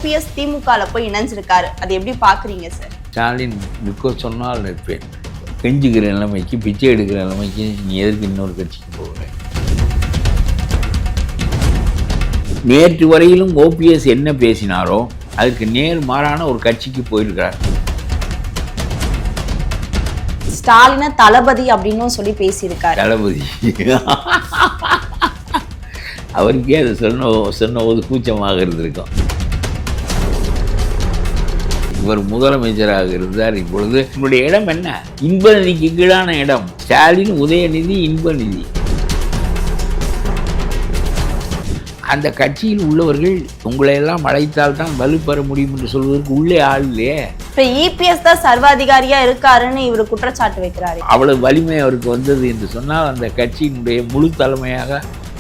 OPS திமுகல போய் இணைஞ்சிருக்காரு. அது எப்படி பாக்குறீங்க சார்? ஸ்டாலின் நிற்க சொன்னால் நிற்பேன். கெஞ்சுகிற நிலைமைக்கு, பிச்சை எடுக்கிற நிலைமைக்கு நீ எதற்கு இன்னொரு கட்சிக்கு போகிறேன்? நேற்று வரையிலும் ஓபிஎஸ் என்ன பேசினாரோ அதுக்கு நேர் மாறான ஒரு கட்சிக்கு போயிருக்கிறார். ஸ்டாலின தளபதி அப்படின்னு சொல்லி பேசியிருக்காரு. தளபதி அவருக்கே அது சொன்ன போது கூச்சமாக இருந்திருக்கும். இவர் முதலமைச்சராக இருந்தார். இப்பொழுது உங்களுடைய இடம் என்ன? இன்ப நிதிக்கு கீழான இடம். ஸ்டாலின் உதயநிதி இன்ப நிதி. அந்த கட்சியில் உள்ளவர்கள் உங்களை எல்லாம் அழைத்தால் தான் வலுப்பெற முடியும் என்று சொல்வதற்கு உள்ளே ஆள் இல்லையே. இப்ப இபிஎஸ் தான் சர்வாதிகாரியா இருக்காருன்னு இவர் குற்றச்சாட்டு வைக்கிறாரு. அவ்வளவு வலிமை அவருக்கு வந்தது என்று சொன்னால் அந்த கட்சியினுடைய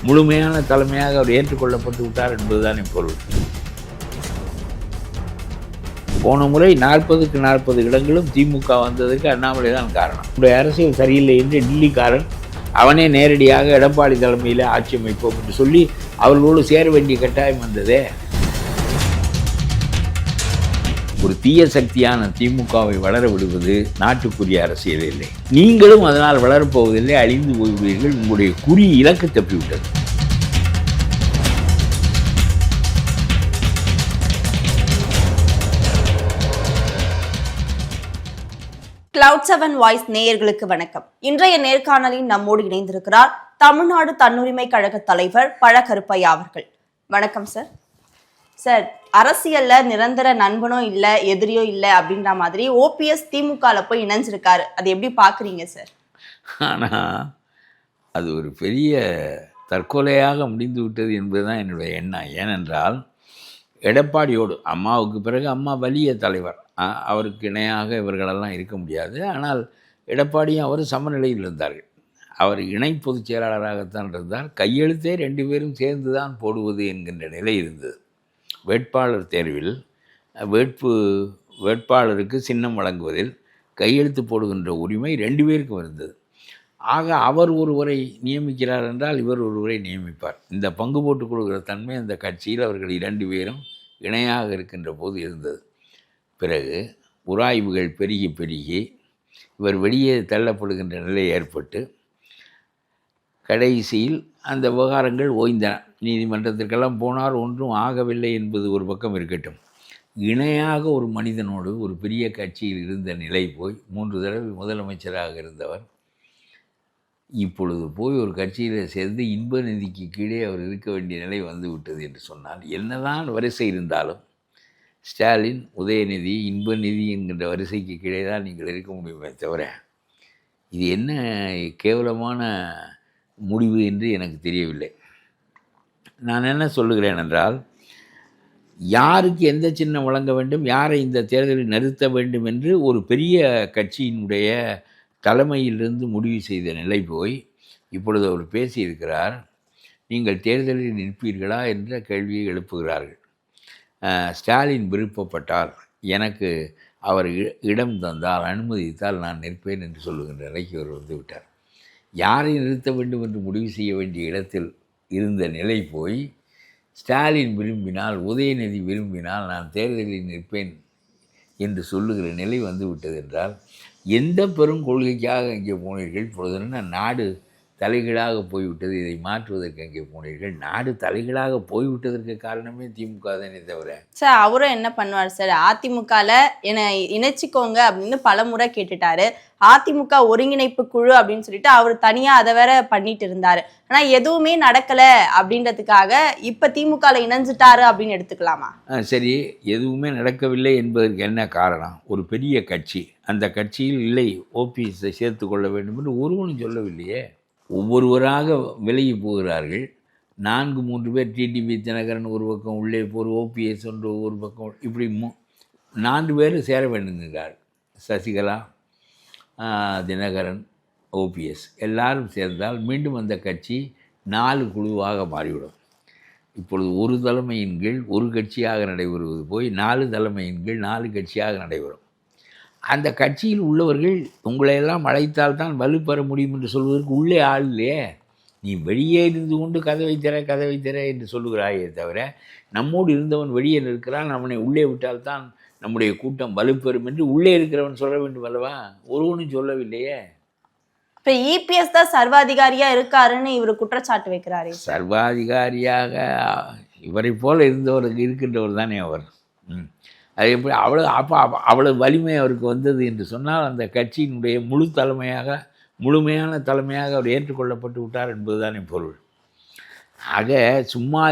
முழுமையான தலைமையாக அவர் ஏற்றுக்கொள்ளப்பட்டு விட்டார் என்பதுதான் பொருள். போன முறை 40க்கு 40 இடங்களும் திமுக வந்ததற்கு அண்ணாமலை தான் காரணம். நம்முடைய அரசியல் சரியில்லை என்று டில்லிக்காரன் அவனே நேரடியாக எடப்பாடி தலைமையில் ஆட்சி அமைப்போம் என்று சொல்லி அவர்களோடு சேர வேண்டிய கட்டாயம் வந்ததே. ஒரு தீய சக்தியான திமுகவை வளர விடுவது நாட்டுக்குரிய அரசியல் இல்லை. நீங்களும் அதனால் வளரப்போவதில்லை, அழிந்து போய்விடுவீர்கள். உங்களுடைய குறி இலக்கு தப்பிவிட்டது. Cloud7 வாய்ஸ் நேயர்களுக்கு வணக்கம். இன்றைய நேர்காணலில் நம்மோடு இணைந்திருக்கிறார் தமிழ்நாடு தன்னுரிமை கழக தலைவர் பழ கருப்பையா அவர்கள். வணக்கம் சார். சார், அரசியல்ல நிரந்தர நண்பனோ இல்ல எதிரியோ இல்ல அப்படின்ற மாதிரி ஓபிஎஸ் திமுகல போய் இணைஞ்சிருக்காரு. அது எப்படி பாக்குறீங்க சார்? ஆனா அது ஒரு பெரிய தற்கொலையாக முடிந்து விட்டது என்பதுதான் என்னுடைய எண்ணம். ஏனென்றால் எடப்பாடியோடு அம்மாவுக்கு பிறகு அம்மா வலிய தலைவர், அவருக்கு இணையாக இவர்களெல்லாம் இருக்க முடியாது. ஆனால் எடப்பாடியும் அவர் சமநிலையில் இருந்தார்கள். அவர் இணை பொதுச் செயலாளராகத்தான் இருந்தார். கையெழுத்தே 2 பேரும் சேர்ந்து தான் போடுவது என்கின்ற நிலை இருந்தது. வேட்பாளர் தேர்வில் வேட்பாளருக்கு சின்னம் வழங்குவதில் கையெழுத்து போடுகின்ற உரிமை 2 பேருக்கும் இருந்தது. ஆக அவர் ஒருவரை நியமிக்கிறார் என்றால் இவர் ஒருவரை நியமிப்பார். இந்த பங்கு போட்டுக் கொடுக்கிற தன்மை அந்த கட்சியில் அவர்கள் 2 பேரும் இணையாக இருக்கின்ற போது இருந்தது. பிறகு உராய்வுகள் பெருகி இவர் வெளியே தள்ளப்படுகின்ற நிலை ஏற்பட்டு கடைசியில் அந்த விவகாரங்கள் ஓய்ந்தன. நீதிமன்றத்திற்கெல்லாம் போனார், ஒன்றும் ஆகவில்லை என்பது ஒரு பக்கம் இருக்கட்டும். இணையாக ஒரு மனிதனோடு ஒரு பெரிய கட்சியில் இருந்த நிலை போய் 3 தடவை முதலமைச்சராக இருந்தவர் இப்பொழுது போய் ஒரு கட்சியில் சேர்ந்து இன்ப நிதிக்கு கீழே அவர் இருக்க வேண்டிய நிலை வந்து விட்டது என்று சொன்னால் என்னதான் வரிசை இருந்தாலும் ஸ்டாலின், உதயநிதி, இன்ப நிதி என்கின்ற வரிசைக்கு கீழே தான் நீங்கள் இருக்க முடியுமே தவிர இது என்ன கேவலமான முடிவு என்று எனக்கு தெரியவில்லை. நான் என்ன சொல்லுகிறேன் என்றால், யாருக்கு எந்த சின்னம் வழங்க வேண்டும், யாரை இந்த தேர்தலில் நிறுத்த வேண்டும் என்று ஒரு பெரிய கட்சியினுடைய தலைமையிலிருந்து முடிவு செய்த நிலை போய் இப்பொழுது அவர் பேசியிருக்கிறார். நீங்கள் தேர்தலில் நிற்பீர்களா என்ற கேள்வியை எழுப்புகிறார்கள். ஸ்டாலின் விருப்பப்பட்டால், எனக்கு அவர் இடம் தந்தால், அனுமதித்தால் நான் நிற்பேன் என்று சொல்லுகின்ற நிலைக்கு அவர் வந்து விட்டார். யாரை நிறுத்த வேண்டும் என்று முடிவு செய்ய வேண்டிய இடத்தில் இருந்த நிலை போய் ஸ்டாலின் விரும்பினால், உதயநிதி விரும்பினால் நான் தேர்தலில் நிற்பேன் என்று சொல்லுகிற நிலை வந்து விட்டது என்றால் எந்த பெரும் கொள்கைக்காக இங்கே போனீர்கள்? இப்பொழுது நாடு தலைகீழாக போய்விட்டது, இதை மாற்றுவதற்கு அங்கே போனீர்கள். நாடு தலைகீழாக போய்விட்டதற்கு காரணமே திமுக தானே தவிர. சார், அவரும் என்ன பண்ணுவார் சார்? அதிமுகல என்னை இணைச்சிக்கோங்க அப்படின்னு பல முறை கேட்டுட்டாரு. அதிமுக ஒருங்கிணைப்பு குழு அப்படின்னு சொல்லிட்டு அவர் தனியா அதை வேற பண்ணிட்டு இருந்தாரு. ஆனா எதுவுமே நடக்கல அப்படின்றதுக்காக இப்ப திமுகல இணைஞ்சிட்டாரு அப்படின்னு எடுத்துக்கலாமா? சரி, எதுவுமே நடக்கவில்லை என்பதற்கு என்ன காரணம்? ஒரு பெரிய கட்சி, அந்த கட்சியில் இல்லை ஓபிஎஸ்ஸை சேர்த்து கொள்ள வேண்டும் என்று ஒருவனும் சொல்லவில்லையே. ஒவ்வொருவராக விலகி போகிறார்கள். 4-3 பேர், டிடிவி தினகரன் ஒரு பக்கம் உள்ளே போர், ஓபிஎஸ் ஒன்று ஒரு பக்கம், இப்படி 4 பேர் சேர வேண்டுங்கிறார். சசிகலா, தினகரன், ஓபிஎஸ் எல்லாரும் சேர்ந்தால் மீண்டும் அந்த கட்சி 4 குழுவாக மாறிவிடும். இப்பொழுது ஒரு தலைமையின் கீழ் ஒரு கட்சியாக நடைபெறுவது போய் 4 தலைமையின் கீழ் 4 கட்சியாக நடைபெறும். அந்த கட்சியில் உள்ளவர்கள் உங்களையெல்லாம் அழைத்தால் தான் வலுப்பெற முடியும் என்று சொல்வதற்கு உள்ளே ஆள் இல்லையே. நீ வெளியே இருந்து கொண்டு கதவை திற என்று சொல்லுகிறாயே தவிர, நம்மோடு இருந்தவன் வெளியே இருக்கிறான், அவனை உள்ளே விட்டால்தான் நம்முடைய கூட்டம் வலுப்பெறும் என்று உள்ளே இருக்கிறவன் சொல்ல வேண்டும் அல்லவா? ஒருவனும் சொல்லவில்லையே. இப்ப இபிஎஸ் தான் சர்வாதிகாரியா இருக்காருன்னு இவர் குற்றச்சாட்டு வைக்கிறாரு. சர்வாதிகாரியாக இவரை போல இருக்கின்றவர் தானே அவர். அது எப்படி அவ்வளவு வலிமை அவருக்கு வந்தது என்று சொன்னால், அந்த கட்சியினுடைய முழுமையான தலைமையாக அவர் ஏற்றுக்கொள்ளப்பட்டு விட்டார் என்பதுதானே பொருள். ஆக சும்மா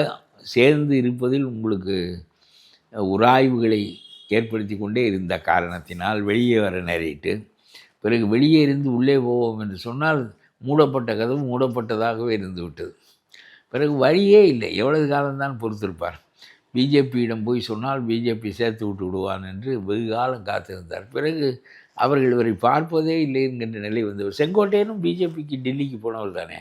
சேர்ந்து இருப்பதில் உங்களுக்கு உராய்வுகளை ஏற்படுத்தி கொண்டே இருந்த காரணத்தினால் வெளியே வர நேரிட்டு, பிறகு வெளியே இருந்து உள்ளே போவோம் என்று சொன்னால் மூடப்பட்ட கதவு மூடப்பட்டதாகவே இருந்து விட்டது. பிறகு வழியே இல்லை. எவ்வளவு காலம்தான் பொறுத்திருப்பார்? பிஜேபியிடம் போய் சொன்னால் பிஜேபி சேர்த்து விட்டு விடுவான் என்று வெகு காலம் காத்திருந்தார். பிறகு அவர்கள் இவரை பார்ப்பதே இல்லை என்கின்ற நிலை வந்தவர். செங்கோட்டையனும் பிஜேபிக்கு டெல்லிக்கு போனவர் தானே.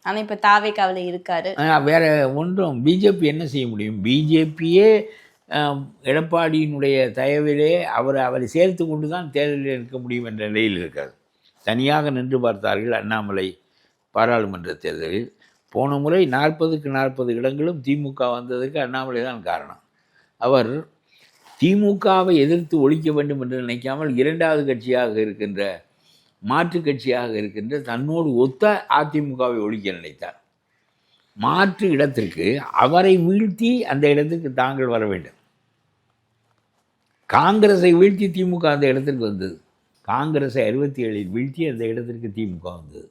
ஆனால் இப்போ தாவேக்காவில் இருக்காரு. வேற ஒன்றும் பிஜேபி என்ன செய்ய முடியும்? பிஜேபியே எடப்பாடியினுடைய தயவிலே அவரை சேர்த்து கொண்டு தான் தேர்தலில் இருக்க முடியும் என்ற நிலையில் இருக்காது. தனியாக நின்று பார்த்தார்கள் அண்ணாமலை பாராளுமன்ற தேர்தலில். போன முறை 40க்கு 40 இடங்களும் திமுக வந்ததுக்கு அண்ணாமலை தான் காரணம். அவர் திமுகவை எதிர்த்து ஒழிக்க வேண்டும் என்று நினைக்காமல் இரண்டாவது கட்சியாக இருக்கின்ற மாற்று கட்சியாக இருக்கின்ற தன்னோடு ஒத்த அதிமுகவை ஒழிக்க நினைத்தார். மாற்று இடத்திற்கு அவரை வீழ்த்தி அந்த இடத்திற்கு தாங்கள் வர வேண்டும். காங்கிரஸை வீழ்த்தி திமுக அந்த இடத்திற்கு வந்தது. காங்கிரஸை 67 வீழ்த்தி அந்த இடத்திற்கு திமுக வந்தது.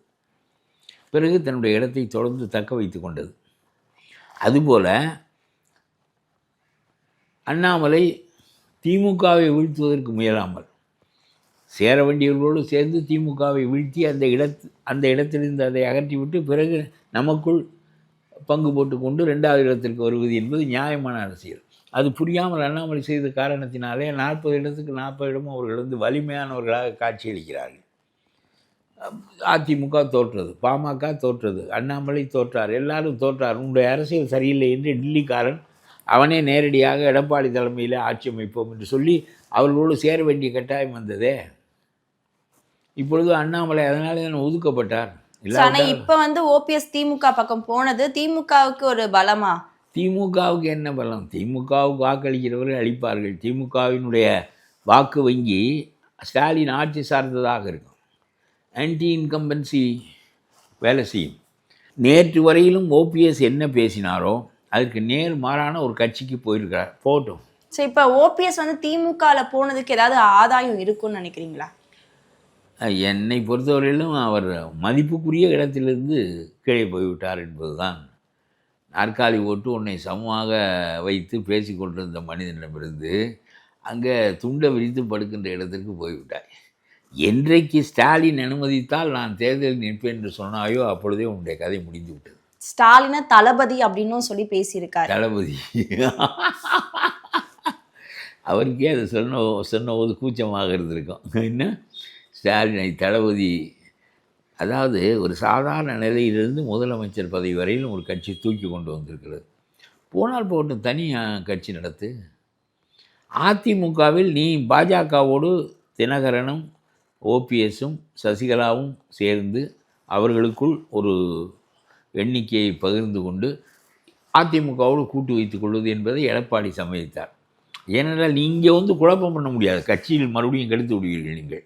பிறகு தன்னுடைய இடத்தை தொடர்ந்து தக்க வைத்து கொண்டது. அதுபோல் அண்ணாமலை திமுகவை வீழ்த்துவதற்கு முயலாமல் சேர வேண்டியவர்களோடு சேர்ந்து திமுகவை வீழ்த்தி அந்த இடத்திலிருந்து அதை அகற்றிவிட்டு பிறகு நமக்குள் பங்கு போட்டுக்கொண்டு 2வது இடத்திற்கு வருவது என்பது நியாயமான அரசியல். அது புரியாமல் அண்ணாமலை செய்த காரணத்தினாலே 40 இடத்துக்கு 40 இடமும் அவர்கள் வந்து வலிமையானவர்களாக காட்சியளிக்கிறார்கள். அதிமுக தோற்றது, பாமக தோற்றது, அண்ணாமலை தோற்றார், எல்லாரும் தோற்றார். உன்னுடைய அரசியல் சரியில்லை என்று டில்லிக்காரன் அவனே நேரடியாக எடப்பாடி தலைமையில் ஆட்சி அமைப்போம் என்று சொல்லி அவர்களோடு சேர வேண்டிய கட்டாயம் வந்ததே. இப்பொழுது அண்ணாமலை அதனாலே தான் ஒதுக்கப்பட்டார். இப்ப வந்து ஓபிஎஸ் திமுக பக்கம் போனது திமுகவுக்கு ஒரு பலமா? திமுகவுக்கு என்ன பலம்? திமுகவுக்கு வாக்களிக்கிறவர்கள் அளிப்பார்கள். திமுகவினுடைய வாக்கு வங்கி ஸ்டாலின் ஆட்சி சார்ந்ததாக இருக்கும். ஆன்டி இன்கம்பன்சி வேலை செய்யும். நேற்று வரையிலும் ஓபிஎஸ் என்ன பேசினாரோ அதுக்கு நேர் மாறான ஒரு கட்சிக்கு போயிருக்கிறார். போட்டோம். சரி, இப்போ ஓபிஎஸ் வந்து திமுகவில் போனதுக்கு ஏதாவது ஆதாயம் இருக்குன்னு நினைக்கிறீங்களா? என்னை பொறுத்தவரையிலும் அவர் மதிப்புக்குரிய இடத்திலிருந்து கீழே போய்விட்டார் என்பதுதான். நாற்காலி ஓட்டு உன்னை சமமாக வைத்து பேசி கொண்டிருந்த மனிதனிடமிருந்து அங்கே துண்டை விரித்து படுக்கின்ற இடத்திற்கு போய்விட்டார். என்றைக்கு ஸ்டாலின் அனுமதித்தால் நான் தேர்தலில் நிற்பேன் என்று சொன்னாயோ அப்பொழுதே உன்னுடைய கதை முடிந்து விட்டது. ஸ்டாலினை தளபதி அப்படின்னு சொல்லி பேசியிருக்காரு. தளபதி அவருக்கே அதை சொன்னபோது கூச்சமாக இருந்திருக்கும். என்ன ஸ்டாலினை தளபதி, அதாவது ஒரு சாதாரண நிலையிலிருந்து முதலமைச்சர் பதவி வரையிலும் ஒரு கட்சி தூக்கி கொண்டு வந்திருக்கிறது. போனால் போட்டும், தனி கட்சி நடத்து. அதிமுகவில் நீ பாஜகவோடு தினகரனும் ஓபிஎஸும் சசிகலாவும் சேர்ந்து அவர்களுக்குள் ஒரு எண்ணிக்கையை பகிர்ந்து கொண்டு அதிமுகவோடு கூட்டு வைத்துக் கொள்வது என்பதை எடப்பாடி சம்மதித்தார். ஏனென்றால் நீங்கள் வந்து குழப்பம் பண்ண முடியாது, கட்சியில் மறுபடியும் கெடுத்து விடுவீர்கள் நீங்கள்.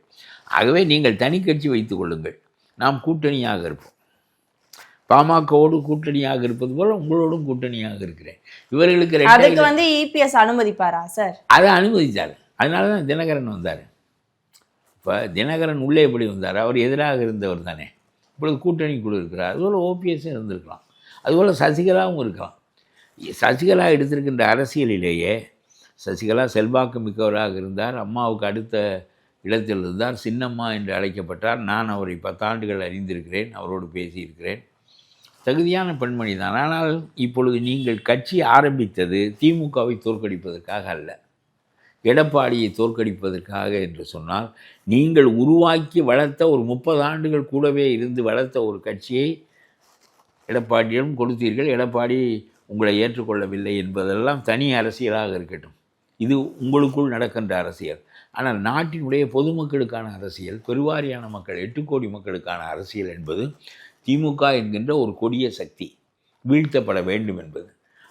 ஆகவே நீங்கள் தனி கட்சி வைத்துக் கொள்ளுங்கள், நாம் கூட்டணியாக இருப்போம். பாமகவோடு கூட்டணியாக இருப்பது போல உங்களோடும் கூட்டணியாக இருக்கிறேன். இவர்களுக்கு அதுக்கு வந்து இபிஎஸ் அனுமதிப்பாரா சார்? அதை அனுமதித்தார். அதனால தான் தினகரன் வந்தார். இப்போ தினகரன் உள்ளே எப்படி வந்தார்? அவர் எதிராக இருந்தவர் தானே. இப்பொழுது கூட்டணிக்குள்ளே இருக்கிறார். அதுபோல் ஓபிஎஸும் இருந்திருக்கலாம், அதுபோல் சசிகலாவும் இருக்கலாம். சசிகலா எடுத்திருக்கின்ற அரசியலிலேயே சசிகலா செல்வாக்கு மிக்கவராக இருந்தார். அம்மாவுக்கு அடுத்த இடத்தில் இருந்தார். சின்னம்மா என்று அழைக்கப்பட்டார். நான் அவரை 10 ஆண்டுகள் அறிந்திருக்கிறேன், அவரோடு பேசியிருக்கிறேன். தகுதியான பெண்மணி தான். ஆனால் இப்பொழுது நீங்கள் கட்சி ஆரம்பித்தது திமுகவை தோற்கடிப்பதற்காக அல்ல, எடப்பாடியை தோற்கடிப்பதற்காக என்று சொன்னால், நீங்கள் உருவாக்கி வளர்த்த ஒரு 30 ஆண்டுகள் கூடவே இருந்து வளர்த்த ஒரு கட்சியை எடப்பாடியிடம் கொடுத்தீர்கள். எடப்பாடி உங்களை ஏற்றுக்கொள்ளவில்லை என்பதெல்லாம் தனி அரசியலாக இருக்கட்டும். இது உங்களுக்குள் நடக்கின்ற அரசியல். ஆனால் நாட்டினுடைய பொதுமக்களுக்கான அரசியல், பெருவாரியான மக்கள் 8 கோடி மக்களுக்கான அரசியல் என்பது திமுக என்கின்ற ஒரு கொடிய சக்தி வீழ்த்தப்பட வேண்டும் என்பது.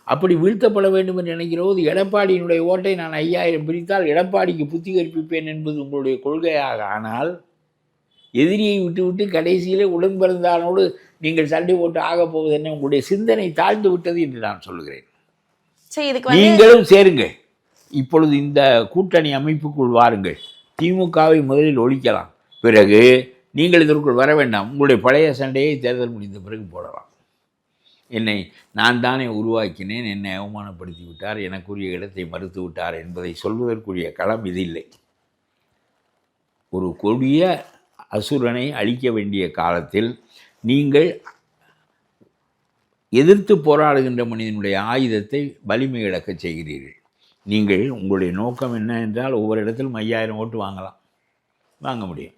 அப்படி வீழ்த்தப்பட வேண்டும் என்று நினைக்கிற போது எடப்பாடியினுடைய ஓட்டை நான் 5000 பிரித்தால் எடப்பாடிக்கு புத்தி கற்பிப்பேன் என்பது உங்களுடைய கொள்கையாக ஆனால், எதிரியை விட்டு கடைசியிலே உடன் பிறந்தானோடு நீங்கள் சண்டை போட்டு ஆகப் போவது என்ன? உங்களுடைய சிந்தனை தாழ்ந்து விட்டது என்று நான் சொல்கிறேன். நீங்களும் சேருங்கள். இப்பொழுது இந்த கூட்டணி அமைப்புக்குள் வாருங்கள். திமுகவை முதலில் ஒழிக்கலாம், பிறகு நீங்கள் இதற்குள் வர வேண்டாம். உங்களுடைய பழைய சண்டையை தேர்தல் முடிந்த பிறகு போடலாம். என்னை நான் தானே உருவாக்கினேன், என்னை அவமானப்படுத்தி விட்டார், எனக்குரிய இடத்தை மறுத்து விட்டார் என்பதை சொல்வதற்குரிய களம் இது இல்லை. ஒரு கொடிய அசுரனை அழிக்க வேண்டிய காலத்தில் நீங்கள் எதிர்த்து போராடுகின்ற மனிதனுடைய ஆயுதத்தை வலிமை இழக்கச் செய்கிறீர்கள். நீங்கள் உங்களுடைய நோக்கம் என்ன என்றால், ஒவ்வொரு இடத்திலும் 5000 ஓட்டு வாங்கலாம், வாங்க முடியும்.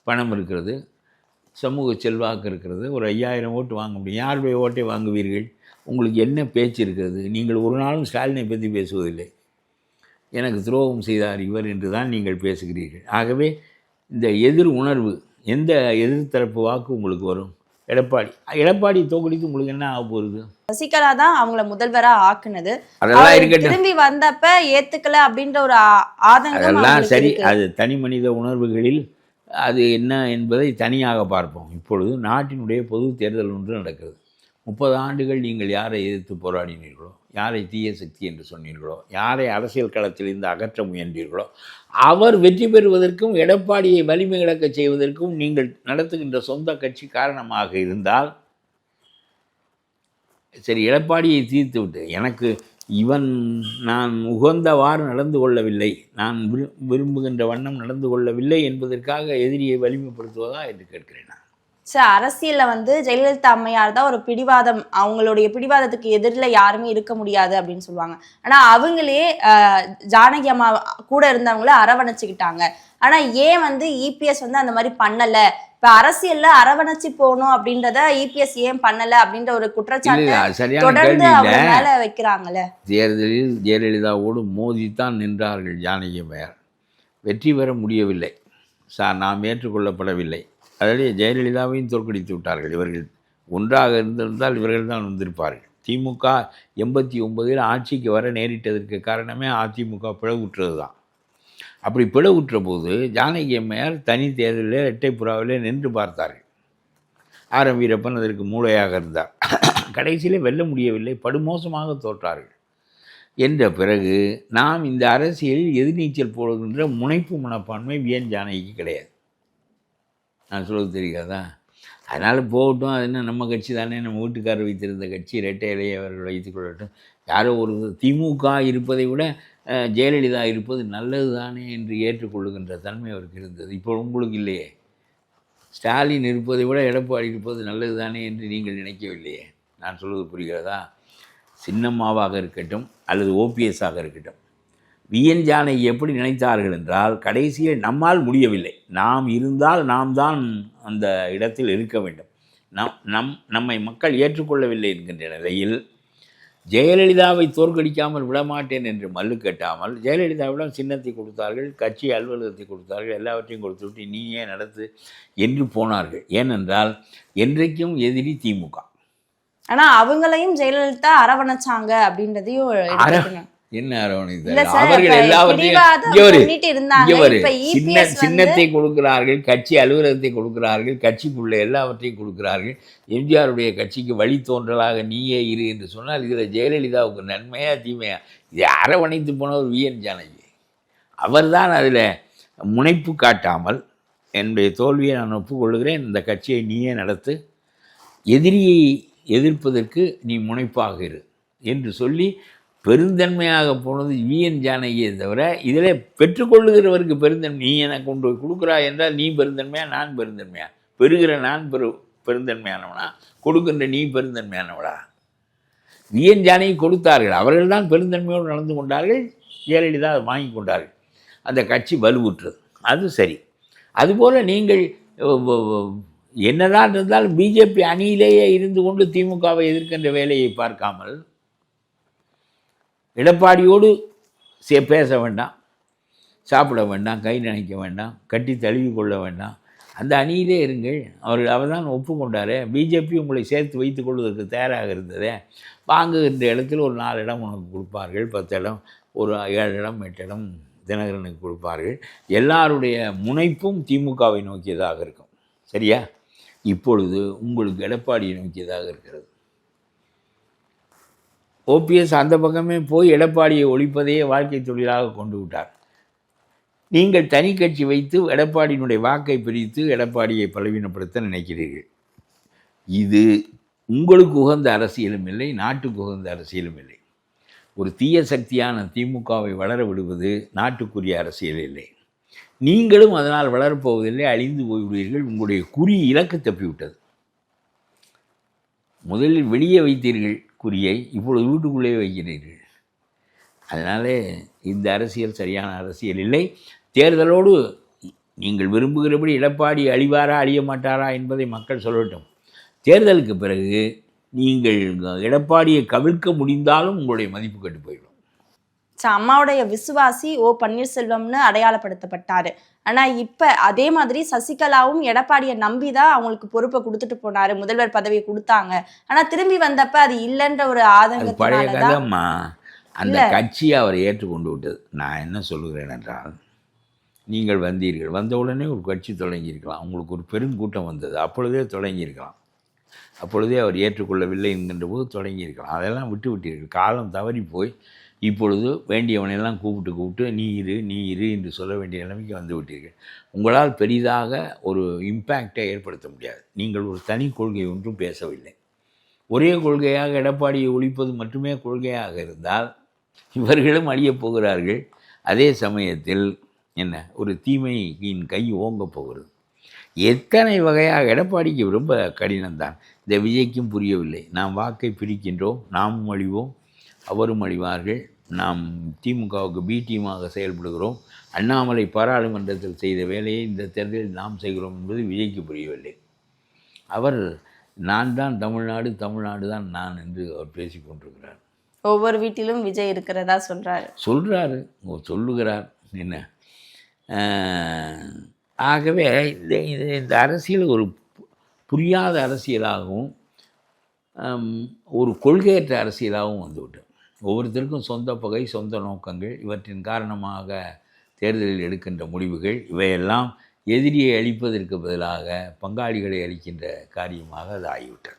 பணம் இருக்கிறது, சமூக செல்வாக்கு இருக்கிறது, ஒரு 5000 ஓட்டு வாங்க முடியும். யாருடைய ஓட்டை வாங்குவீர்கள்? உங்களுக்கு என்ன பேச்சு இருக்கிறது? நீங்கள் ஒரு நாளும் ஸ்டாலினை பற்றி பேசுவதில்லை. எனக்கு துரோகம் செய்தார் இவர் என்று தான் நீங்கள் பேசுகிறீர்கள். ஆகவே இந்த எதிர் உணர்வு, எந்த எதிர்த்தரப்பு வாக்கு உங்களுக்கு வரும்? எடப்பாடி தோக்கடித்து உங்களுக்கு என்ன ஆக போகுது? சசிகலா தான் அவங்கள முதல்வரா ஆக்குனது. அதெல்லாம் இருக்கட்டும், திரும்பி வந்தப்ப ஏத்துக்கல அப்படின்ற ஒரு ஆதங்கம் அதெல்லாம் சரி. அது தனி மனித உணர்வுகளில் அது என்ன என்பதை தனியாக பார்ப்போம். இப்பொழுது நாட்டினுடைய பொது தேர்தல் ஒன்று நடக்கிறது. 30 ஆண்டுகள் நீங்கள் யாரை எதிர்த்து போராடினீர்களோ, யாரை தீய சக்தி என்று சொன்னீர்களோ, யாரை அரசியல் களத்தில் இருந்து அகற்ற முயன்றீர்களோ, அவர் வெற்றி பெறுவதற்கும் எடப்பாடியை வலிமை இழக்க செய்வதற்கும் நீங்கள் நடத்துகின்ற சொந்த கட்சி காரணமாக இருந்தால் சரி, எடப்பாடியை தீர்த்து விட்டு எனக்கு நான் உகந்தவாறு நடந்து கொள்ளவில்லை, நான் விரும்புகின்ற வண்ணம் நடந்து கொள்ளவில்லை என்பதற்காக எதிரியை வலிமைப்படுத்துவதா என்று கேட்கிறேன். சார், அரசியல்ல ஜெயலலிதா அம்மையார் தான் ஒரு பிடிவாதம், அவங்களுடைய பிடிவாதத்துக்கு எதிரில் யாருமே இருக்க முடியாது அப்படின்னு சொல்லுவாங்க. ஆனா அவங்களே ஜானகி அம்மா கூட இருந்தவங்கள அரவணைச்சுக்கிட்டாங்க. ஆனா ஏன் இபிஎஸ் அந்த மாதிரி பண்ணல? இப்ப அரசியல்ல அரவணைச்சு போகணும் அப்படின்றத இபிஎஸ் ஏன் பண்ணல அப்படின்ற ஒரு குற்றச்சாட்டு தொடர்ந்து அவங்க மேல வைக்கிறாங்கல்ல. தேர்தலில் ஜெயலலிதாவோடு மோதித்தான் நின்றார்கள் ஜானகி அம்மையார். வெற்றி பெற முடியவில்லை சார், நாம் ஏற்றுக்கொள்ளப்படவில்லை. அதிலே ஜெயலலிதாவையும் தோற்கடித்து விட்டார்கள். இவர்கள் ஒன்றாக இருந்திருந்தால் இவர்கள் தான் வந்திருப்பார்கள். திமுக 89 ஆட்சிக்கு வர நேரிட்டதற்கு காரணமே அதிமுக பிளவுற்றது தான். அப்படி பிளவுற்ற போது ஜானகி அம்மையார் தனி தேர்தலில் இரட்டைப்புறாவிலே நின்று பார்த்தார்கள். ஆர் எம் வீரப்பன் அதற்கு மூளையாக இருந்தார். கடைசியிலே வெல்ல முடியவில்லை, படுமோசமாக தோற்றார்கள். என்ற பிறகு நாம் இந்த அரசியலில் எதிர்நீச்சல் போடுகின்ற முனைப்பு மனப்பான்மை விஎன் ஜானகிக்கு கிடையாது. நான் சொல்வது தெரியாதா? அதனால் போகட்டும், அது என்ன நம்ம கட்சி தானே, நம்ம வீட்டுக்காரர் வைத்திருந்த கட்சி, இரட்டை இலையை அவர்கள் வைத்துக் கொள்ளட்டும். யாரோ ஒரு திமுக இருப்பதை விட ஜெயலலிதா இருப்பது நல்லது தானே என்று ஏற்றுக்கொள்ளுகின்ற தன்மை அவருக்கு இருந்தது. இப்போ உங்களுக்கு இல்லையே. ஸ்டாலின் இருப்பதை விட எடப்பாடி இருப்பது நல்லது தானே என்று நீங்கள் நினைக்கவில்லையே. நான் சொல்வது புரிகிறதா? சின்னம்மாவாக இருக்கட்டும் அல்லது ஓபிஎஸ்ஸாக இருக்கட்டும், விஎன் ஜானகி எப்படி நினைத்தார்கள் என்றால், கடைசியில் நம்மால் முடியவில்லை, நாம் இருந்தால் நாம் தான் அந்த இடத்தில் இருக்க வேண்டும், நம்மை மக்கள் ஏற்றுக்கொள்ளவில்லை என்கின்ற நிலையில் ஜெயலலிதாவை தோற்கடிக்காமல் விடமாட்டேன் என்று மல்லு கட்டாமல் ஜெயலலிதாவிடம் சின்னத்தை கொடுத்தார்கள், கட்சி அலுவலகத்தை கொடுத்தார்கள், எல்லாவற்றையும் கொடுத்துவிட்டு நீயே நடத்து என்று போனார்கள். ஏனென்றால் என்றைக்கும் எதிரி திமுக. ஆனால் அவங்களையும் ஜெயலலிதா அரவணைச்சாங்க அப்படின்றதையும் என்ன அரவணைத்தார்? அவர்கள் எல்லாவற்றையும் சின்னத்தை கொடுக்கிறார்கள், கட்சி அலுவலகத்தை கொடுக்கிறார்கள், கட்சிக்குள்ள எல்லாவற்றையும் கொடுக்கிறார்கள். எம்ஜிஆருடைய கட்சிக்கு வழி தோன்றலாக நீயே இரு என்று சொன்னால் இதில் ஜெயலலிதாவுக்கு நன்மையா தீமையா? இதை அரவணைத்து போனவர் விஎன் ஜானகி. அவர்தான் அதில் முனைப்பு காட்டாமல், என்னுடைய தோல்வியை நான் ஒப்புக்கொள்கிறேன், இந்த கட்சியை நீயே நடத்து, எதிரியை எதிர்ப்பதற்கு நீ முனைப்பாக இரு என்று சொல்லி பெருந்தன்மையாக போனது விஎன் ஜானகியை தவிர, இதில் பெற்றுக்கொள்ளுகிறவருக்கு பெருந்தன்மை. நீ எனக்கு கொண்டு போய் கொடுக்குறாய் என்றால் நீ பெருந்தன்மையா, நான் பெருந்தன்மையா? பெறுகிற நான் பெருந்தன்மையானவனா, கொடுக்கின்ற நீ பெருந்தன்மையானவளா? விஎன் ஜானகி கொடுத்தார்கள், அவர்கள் தான் பெருந்தன்மையோடு நடந்து கொண்டார்கள். ஜெயலலிதா அதை வாங்கி கொண்டார்கள், அந்த கட்சி வலுவுற்றது. அது சரி. அதுபோல் நீங்கள் என்னதான் இருந்தாலும் பிஜேபி அணியிலேயே இருந்து கொண்டு திமுகவை எதிர்க்கின்ற வேலையை பார்க்காமல், எடப்பாடியோடு பேச வேண்டாம், சாப்பிட வேண்டாம், கை நினைக்க வேண்டாம், கட்டி தழுவி கொள்ள வேண்டாம், அந்த அணியிலே இருங்கள். அவர் தான் ஒப்புக்கொண்டாரே. பிஜேபி உங்களை சேர்த்து வைத்துக் கொள்வதற்கு தயாராக இருந்ததே. வாங்குகின்ற இடத்தில் ஒரு 4 இடம் உனக்கு கொடுப்பார்கள், 10 இடம், ஒரு 7 இடம் 8 இடம் தினகரனுக்கு கொடுப்பார்கள். எல்லாருடைய முனைப்பும் திமுகவை நோக்கியதாக இருக்கும். சரியா? இப்பொழுது உங்களுக்கு எடப்பாடியை நோக்கியதாக இருக்கிறது. ஓபிஎஸ் அந்த பக்கமே போய் எடப்பாடியை ஒழிப்பதையே வாழ்க்கை தொழிலாக கொண்டு விட்டார். நீங்கள் தனி கட்சி வைத்து எடப்பாடியினுடைய வாக்கை பிரித்து எடப்பாடியை பலவீனப்படுத்த நினைக்கிறீர்கள். இது உங்களுக்கு உகந்த அரசியலும் இல்லை, நாட்டுக்கு உகந்த அரசியலும் இல்லை. ஒரு தீய சக்தியான திமுகவை வளர விடுவது நாட்டுக்குரிய அரசியல் இல்லை. நீங்களும் அதனால் வளரப்போவதில்லை, அழிந்து போய்விடுவீர்கள். உங்களுடைய குறி இலக்கு தப்பிவிட்டது. முதலில் வெளியே வைத்தீர்கள் குறியை, இப்பொழுது வீட்டுக்குள்ளே வைக்கிறீர்கள். அதனாலே இந்த அரசியல் சரியான அரசியல் இல்லை. தேர்தலோடு நீங்கள் விரும்புகிறபடி எடப்பாடி அழிவாரா அழிய மாட்டாரா என்பதை மக்கள் சொல்லட்டும். தேர்தலுக்கு பிறகு நீங்கள் எடப்பாடியை கவிழ்க்க முடிந்தாலும் உங்களுடைய மதிப்பு கெட்டு போயிடும். அம்மாவுடைய விசுவாசி ஓ பன்னீர்செல்வம்னு அடையாளப்படுத்தப்பட்டாரு. ஆனா இப்ப அதே மாதிரி சசிகலாவும் எடப்பாடியை நம்பிதான் அவங்களுக்கு பொறுப்பை கொடுத்துட்டு போனாரு, முதல்வர் பதவியை கொடுத்தாங்க. ஆனா திரும்பி வந்தப்ப அது இல்லைன்ற ஒரு ஆதங்கத்தினாலதான் அந்த கட்சியை அவர் ஏற்றுக்கொண்டு விட்டது. நான் என்ன சொல்லுகிறேன் என்றால், நீங்கள் வந்தீர்கள், வந்த உடனே ஒரு கட்சி தொடங்கியிருக்கலாம், உங்களுக்கு ஒரு பெருங்கூட்டம் வந்தது, அப்பொழுதே தொடங்கியிருக்கலாம். அப்பொழுதே அவர் ஏற்றுக்கொள்ளவில்லை என்கின்ற போது தொடங்கியிருக்கலாம். அதெல்லாம் விட்டு விட்டீர்கள். காலம் தவறி போய் இப்பொழுது வேண்டியவனையெல்லாம் கூப்பிட்டு நீ இரு என்று சொல்ல வேண்டிய நிலைமைக்கு வந்து விட்டீர்கள். உங்களால் பெரிதாக ஒரு இம்பேக்டை ஏற்படுத்த முடியாது. நீங்கள் ஒரு தனி கொள்கை ஒன்றும் பேசவில்லை. ஒரே கொள்கையாக எடப்பாடியை ஒழிப்பது மட்டுமே கொள்கையாக இருந்தால் இவர்களும் அழியப் போகிறார்கள். அதே சமயத்தில் என்ன ஒரு தீமையின் கை ஓங்கப் போகிறது. எத்தனை வகையாக எடப்பாடிக்கு ரொம்ப கடினம்தான். இந்த விஜய்க்கும் புரியவில்லை. நாம் வாக்கை பிரிக்கின்றோம், நாமும் அழிவோம், அவரும் அழிவார்கள், நாம் திமுகவுக்கு பி டீமாக செயல்படுகிறோம், அண்ணாமலை பாராளுமன்றத்தில் செய்த வேலையை இந்த தேர்தலில் நாம் செய்கிறோம் என்பது விஜய்க்கு புரியவில்லை. அவர் நான் தான் தமிழ்நாடு தான் நான் என்று அவர் பேசி கொண்டிருக்கிறார். ஒவ்வொரு வீட்டிலும் விஜய் இருக்கிறதா சொல்லுகிறார் என்ன. ஆகவே இந்த அரசியல் ஒரு புரியாத அரசியலாகவும் ஒரு கொள்கையற்ற அரசியலாகவும் வந்துவிட்டது. ஒவ்வொருத்தருக்கும் சொந்த பகை, சொந்த நோக்கங்கள், இவற்றின் காரணமாக தேர்தலில் எடுக்கின்ற முடிவுகள் இவையெல்லாம் எதிரியை அழிப்பதற்கு பதிலாக பங்காளிகளை அளிக்கின்ற காரியமாக அது ஆகிவிட்டது.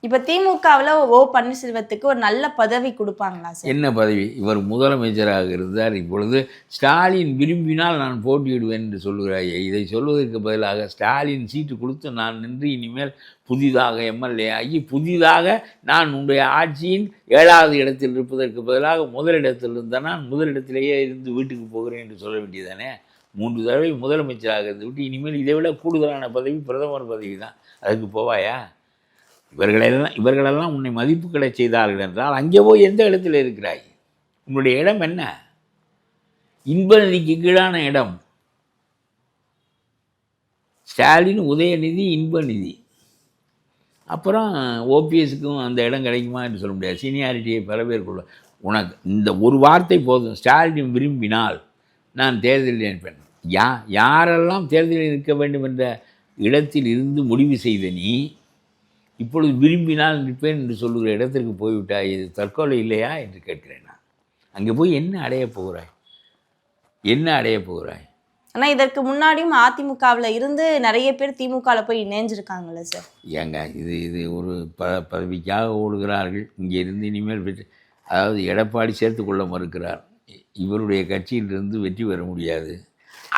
இப்போ திமுகவில் ஓ பன்னீர்செல்வத்துக்கு ஒரு நல்ல பதவி கொடுப்பாங்களா சார்? என்ன பதவி? இவர் முதலமைச்சராக இருந்தார். இப்பொழுது ஸ்டாலின் விரும்பினால் நான் போட்டியிடுவேன் என்று சொல்லுகிறாயே, இதை சொல்வதற்கு பதிலாக ஸ்டாலின் சீட்டு கொடுத்து நான் நின்று இனிமேல் புதிதாக எம்எல்ஏ ஆகி புதிதாக நான் உன்னுடைய ஆட்சியின் 7வது இடத்தில் இருப்பதற்கு பதிலாக முதலிடத்தில் இருந்தால் நான் முதலிடத்திலேயே இருந்து வீட்டுக்கு போகிறேன் என்று சொல்ல வேண்டியதானே. 3 தடவை முதலமைச்சராக இருந்து விட்டு இனிமேல் இதை விட கூடுதலான பதவி பிரதமர் பதவி தான், அதுக்கு போவாயா? இவர்களெல்லாம் உன்னை மதிப்புகளை செய்தார்கள் என்றால் அங்கே போய் எந்த இடத்துல இருக்கிறாய்? உன்னுடைய இடம் என்ன? இன்பநிதிக்கு கீழான இடம். ஸ்டாலின், உதயநிதி, இன்பநிதி. அப்புறம் ஓபிஎஸ்க்கும் அந்த இடம் கிடைக்குமா என்று சொல்ல முடியாது. சீனியாரிட்டியை பல பேர் கொள்ள. உனக்கு இந்த ஒரு வார்த்தை போதும். ஸ்டாலின் விரும்பினால் நான் தேர்தலில் நிற்பேன். யாரெல்லாம் தேர்தலில் நிற்க வேண்டும் என்ற இடத்தில் இருந்து முடிவு செய்த நீ இப்பொழுது விரும்பினால் நிற்பேன் என்று சொல்லுகிற இடத்திற்கு போய்விட்டாய். இது தற்கொலை இல்லையா என்று கேட்கிறேன் நான். அங்கே போய் என்ன அடையப் போகிறாய்? ஆனால் இதற்கு முன்னாடியும் அதிமுகவில் இருந்து நிறைய பேர் திமுகவில் போய் இணைஞ்சிருக்காங்கல்ல சார்? ஏங்க இது ஒரு பதவிக்காக ஓடுகிறார்கள். இங்கே இருந்து இனிமேல் அதாவது எடப்பாடி சேர்த்து கொள்ள மறுக்கிறார். இவருடைய கட்சியிலிருந்து வெற்றி பெற முடியாது.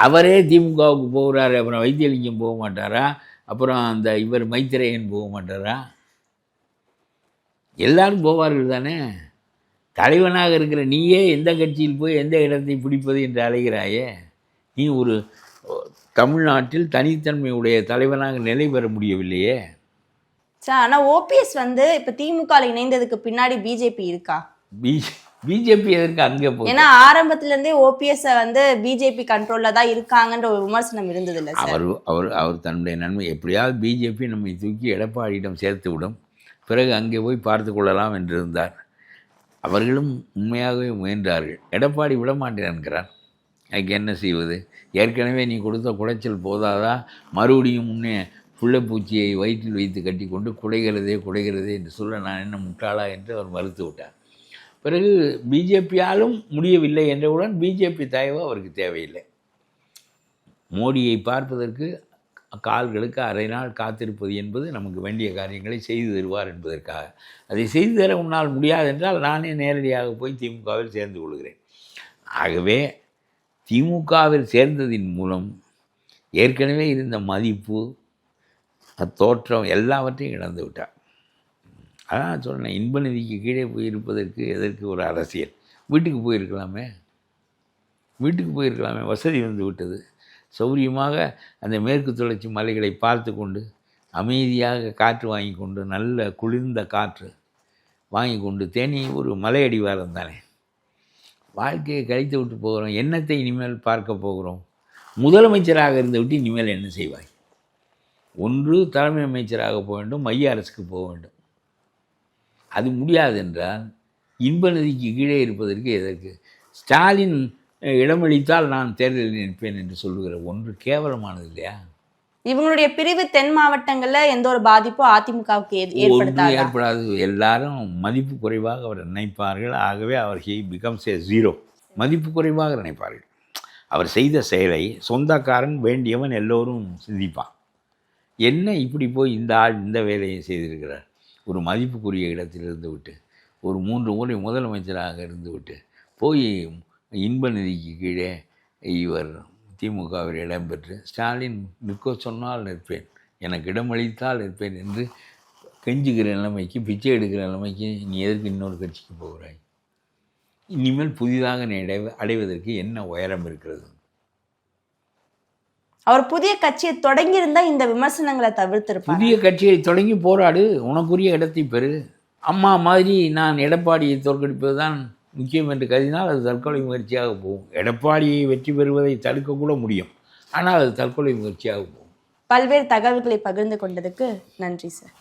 அவரே திமுகவுக்கு போகிறாரு. அப்புறம் வைத்தியலிங்கம் போக மாட்டாரா? அப்புறம் அந்த இவர் மைத்திரேயன் போக மாட்டாரா? எல்லாரும் போவார்கள் தானே. தலைவனாக இருக்கிற நீயே எந்த கட்சியில் போய் எந்த இடத்தை பிடிப்பது என்று அலைகிறாயே. நீ ஒரு தமிழ்நாட்டில் தனித்தன்மையுடைய தலைவனாக நிலை பெற முடியவில்லையே சார். ஆனால் ஓபிஎஸ் இப்போ திமுகவில் இணைந்ததுக்கு பின்னாடி பிஜேபி இருக்கா? பிஜேபி எதற்கு அங்கே போய்? ஏன்னா ஆரம்பத்திலேருந்தே ஓபிஎஸ் பிஜேபி கண்ட்ரோலில் தான் இருக்காங்கன்ற ஒரு விமர்சனம் இருந்தது இல்லை சார்? அவர் தன்னுடைய நன்மை எப்படியாவது பிஜேபி நம்மை தூக்கி எடப்பாடியிடம் சேர்த்து விடும், பிறகு அங்கே போய் பார்த்து கொள்ளலாம் என்றிருந்தார். அவர்களும் உண்மையாகவே முயன்றார்கள். எடப்பாடி விடமாட்டேன் என்கிறார். அதுக்கு என்ன செய்வது? ஏற்கனவே நீ கொடுத்த குடைச்சல் போதாதா, மறுபடியும் முன்னே புள்ளைப்பூச்சியை வயிற்றில் வைத்து கட்டி கொண்டு குடைகிறதே என்று சொல்ல நான் என்ன முட்டாளா என்று அவர் மறுத்து விட்டார். பிறகு பிஜேபியாலும் முடியவில்லை என்றவுடன் பிஜேபி தயவு அவருக்கு தேவையில்லை. மோடியை பார்ப்பதற்கு கால்களுக்கு அரை நாள் காத்திருப்பது என்பது நமக்கு வேண்டிய காரியங்களை செய்து தருவார் என்பதற்காக. அதை செய்து தர உன்னால் முடியாது என்றால் நானே நேரடியாக போய் திமுகவில் சேர்ந்து கொள்கிறேன். ஆகவே திமுகவில் சேர்ந்ததின் மூலம் ஏற்கனவே இருந்த மதிப்பு, தோற்றம் எல்லாவற்றையும் இழந்து விட்டார். அதான் சொன்னேன், இன்ப நிதிக்கு கீழே போயிருப்பதற்கு எதற்கு ஒரு அரசியல்? வீட்டுக்கு போயிருக்கலாமே, வசதி வந்து விட்டது. சௌரியமாக அந்த மேற்கு தொடர்ச்சி மலைகளை பார்த்து கொண்டு அமைதியாக காற்று வாங்கி கொண்டு, நல்ல குளிர்ந்த காற்று வாங்கி கொண்டு, தேனி ஒரு மலை அடிவாரம் தானே, வாழ்க்கையை கழித்து விட்டு போகிறோம். என்னத்தை இனிமேல் பார்க்க போகிறோம்? முதலமைச்சராக இருந்து விட்டு இனிமேல் என்ன செய்வாய்? ஒன்று தலைமை அமைச்சராக போக வேண்டும், மைய அரசுக்கு போக வேண்டும். அது முடியாது என்றால் இன்ப நிதிக்கு கீழே இருப்பதற்கு எதற்கு? ஸ்டாலின் இடமளித்தால் நான் தேர்தலில் நிற்பேன் என்று சொல்லுகிற ஒன்று கேவலமானது இல்லையா? இவங்களுடைய பிரிவு தென் மாவட்டங்கள்ல எந்த ஒரு பாதிப்பும் அதிமுகவுக்கு ஏற்படாது. எல்லாரும் மதிப்பு குறைவாக அவர் நினைப்பார்கள். ஆகவே அவர் பிகம்ஸ் ஏ ஜீரோ. மதிப்பு குறைவாக நினைப்பார்கள். அவர் செய்த செயலை சொந்தக்காரன் வேண்டியவன் எல்லோரும் சிந்திப்பான். என்ன இப்படி போய் இந்த ஆள் இந்த வேலையை செய்திருக்கிறார்? ஒரு மதிப்புக்குரிய இடத்தில் இருந்து விட்டு, ஒரு 3 முறை முதலமைச்சராக இருந்து விட்டு போய் இன்ப நிதிக்கு கீழே இவர் திமுகவில் இடம்பெற்று ஸ்டாலின் நிற்க சொன்னால் நிற்பேன், எனக்கு இடமளித்தால் நிற்பேன் என்று கெஞ்சுகிற நிலைமைக்கு, பிச்சை எடுக்கிற நிலைமைக்கு நீ எதற்கு இன்னொரு கட்சிக்கு போகிறாய்? இனிமேல் புதிதாக நீ அடைவதற்கு என்ன உயரம் இருக்கிறது? அவர் புதிய கட்சியை தொடங்கியிருந்தா இந்த விமர்சனங்களை தவிர்த்திருப்பார். புதிய கட்சியை தொடங்கி போராடு, உனக்குரிய இடத்தை பெறு. அம்மா மாதிரி நான் எடப்பாடியை தோற்கடிப்பது தான் முக்கியம் என்று கருதினால் அது தற்கொலை முயற்சியாக போகும். எடப்பாடியை வெற்றி பெறுவதை தடுக்க கூட முடியும், ஆனால் அது தற்கொலை முயற்சியாக போகும். பல்வேறு தகவல்களை பகிர்ந்து கொண்டதுக்கு நன்றி சார்.